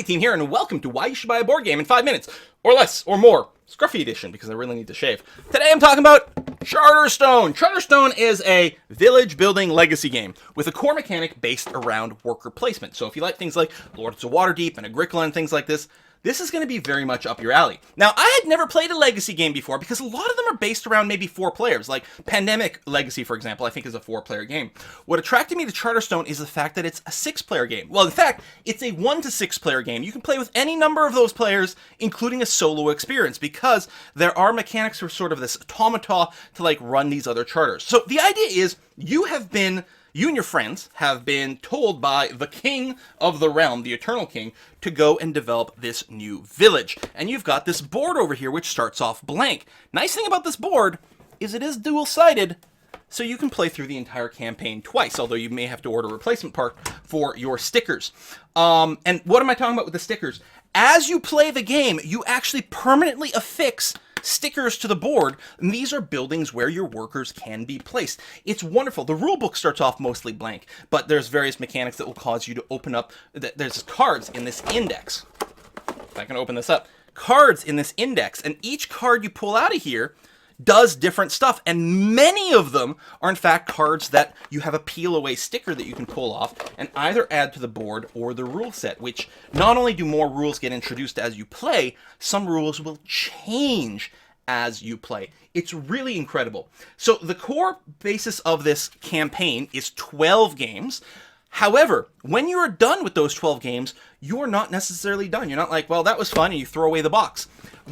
Team here, and welcome to Why You Should Buy a Board Game in 5 minutes, or less, or more. Scruffy edition, because I really need to shave. Today I'm talking about Charterstone. Charterstone is a village building legacy game with a core mechanic based around worker placement. So if you like things like Lords of Waterdeep and Agricola and things like this is going to be very much up your alley. Now, I had never played a legacy game before because a lot of them are based around maybe 4 players. Like Pandemic Legacy, for example, I think is a 4-player game. What attracted me to Charterstone is the fact that it's a 6-player game. Well, in fact, it's a 1 to 6-player game. You can play with any number of those players, including a solo experience, because there are mechanics for sort of this automata to like run these other charters. So the idea is you and your friends have been told by the king of the realm, the Eternal King, to go and develop this new village. And you've got this board over here which starts off blank. Nice thing about this board is it is dual-sided, so you can play through the entire campaign twice, although you may have to order a replacement part for your stickers. And what am I talking about with the stickers? As you play the game, you actually permanently affix stickers to the board, and these are buildings where your workers can be placed. It's wonderful. The rulebook starts off mostly blank, but there's various mechanics that will cause you to open up. There's cards in this index. If I can open this up. Cards in this index, and each card you pull out of here does different stuff, and many of them are in fact cards that you have a peel away sticker that you can pull off and either add to the board or the rule set, which not only do more rules get introduced as you play, some rules will change as you play. It's really incredible. So the core basis of this campaign is 12 games. However, when you're done with those 12 games, you're not necessarily done. You're not like, well, that was fun, and you throw away the box.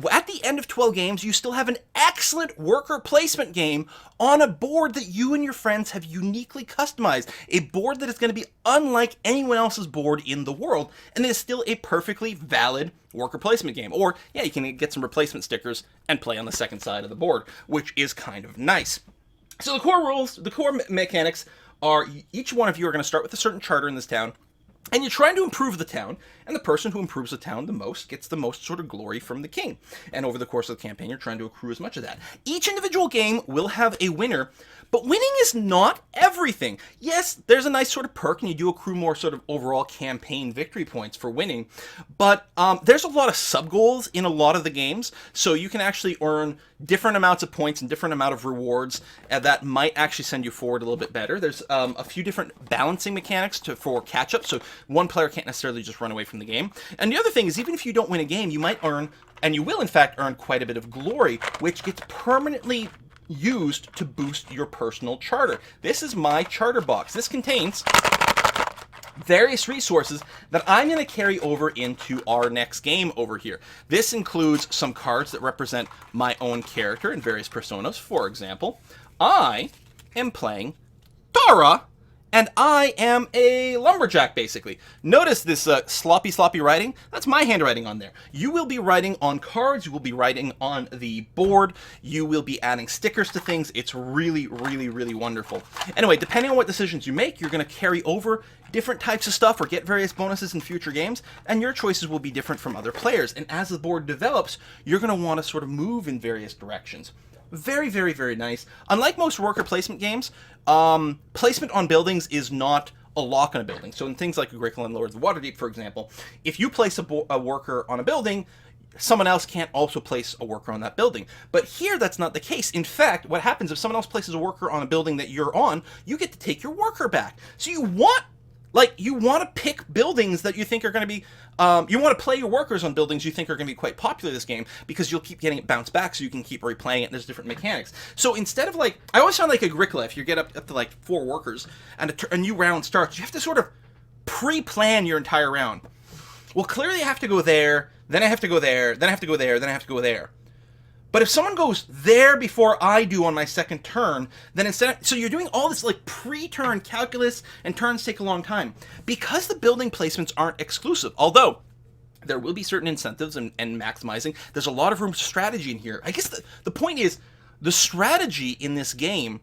At the end of 12 games, you still have an excellent worker placement game on a board that you and your friends have uniquely customized. A board that is going to be unlike anyone else's board in the world, and it is still a perfectly valid worker placement game. Or, yeah, you can get some replacement stickers and play on the second side of the board, which is kind of nice. So the core rules, the core mechanics are each one of you are going to start with a certain charter in this town, and you're trying to improve the town, and the person who improves the town the most gets the most sort of glory from the king. And over the course of the campaign, you're trying to accrue as much of that. Each individual game will have a winner, but winning is not everything. Yes, there's a nice sort of perk, and you do accrue more sort of overall campaign victory points for winning, but there's a lot of sub-goals in a lot of the games, so you can actually earn different amounts of points and different amount of rewards that might actually send you forward a little bit better. There's a few different balancing mechanics for catch-up, so one player can't necessarily just run away from the game. And the other thing is, even if you don't win a game, you might earn, and you will in fact earn, quite a bit of glory, which gets permanently used to boost your personal charter. This is my charter box. This contains various resources that I'm going to carry over into our next game over here. This includes some cards that represent my own character and various personas. For example, I am playing Tara, and I am a lumberjack, basically. Notice this sloppy writing? That's my handwriting on there. You will be writing on cards, you will be writing on the board, you will be adding stickers to things. It's really, really, really wonderful. Anyway, depending on what decisions you make, you're going to carry over different types of stuff or get various bonuses in future games, and your choices will be different from other players. And as the board develops, you're going to want to sort of move in various directions. Very, very, very nice. Unlike most worker placement games, placement on buildings is not a lock on a building. So in things like Agricola and Lords of Waterdeep, for example, if you place a worker on a building, someone else can't also place a worker on that building. But here, that's not the case. In fact, what happens if someone else places a worker on a building that you're on, you get to take your worker back. So you want to pick buildings that you think are going to be, you want to play your workers on buildings you think are going to be quite popular this game, because you'll keep getting it bounced back, so you can keep replaying it, and there's different mechanics. So instead of I always found like Agricola, if you get up to like 4 workers, and a new round starts, you have to sort of pre-plan your entire round. Well, clearly I have to go there, then I have to go there, then I have to go there, then I have to go there. But if someone goes there before I do on my second turn, then so you're doing all this like pre-turn calculus, and turns take a long time. Because the building placements aren't exclusive, although there will be certain incentives and maximizing, there's a lot of room for strategy in here. I guess the point is, the strategy in this game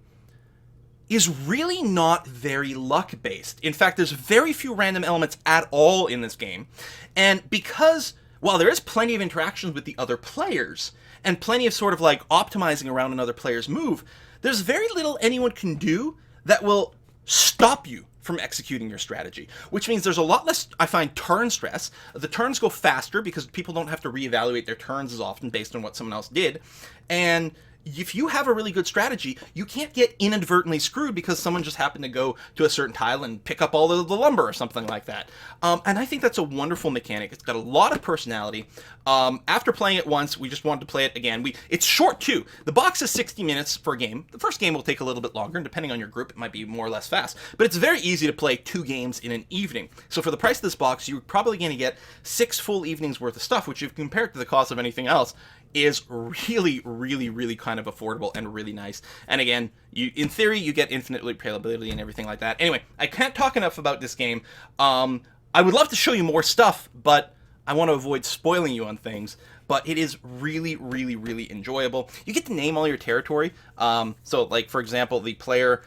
is really not very luck-based. In fact, there's very few random elements at all in this game. And because, while there is plenty of interactions with the other players, and plenty of sort of like optimizing around another player's move, there's very little anyone can do that will stop you from executing your strategy, which means there's a lot less, I find, turn stress. The turns go faster because people don't have to reevaluate their turns as often based on what someone else did. And if you have a really good strategy, you can't get inadvertently screwed because someone just happened to go to a certain tile and pick up all of the lumber or something like that. And I think that's a wonderful mechanic. It's got a lot of personality. After playing it once, we just wanted to play it again. It's short too. The box is 60 minutes for a game. The first game will take a little bit longer, and depending on your group, it might be more or less fast. But it's very easy to play 2 games in an evening. So for the price of this box, you're probably going to get 6 full evenings worth of stuff, which if compared to the cost of anything else, is really, really, really kind of affordable and really nice. And again, in theory, you get infinite replayability and everything like that. Anyway, I can't talk enough about this game. I would love to show you more stuff, but I want to avoid spoiling you on things. But it is really, really, really enjoyable. You get to name all your territory. So, like, for example, the player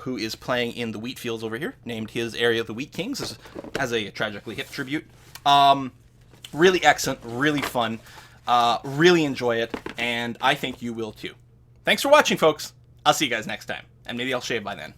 who is playing in the wheat fields over here named his area the Wheat Kings as a tragically hip tribute. Really excellent, really fun. Really enjoy it, and I think you will too. Thanks for watching, folks. I'll see you guys next time, and maybe I'll shave by then.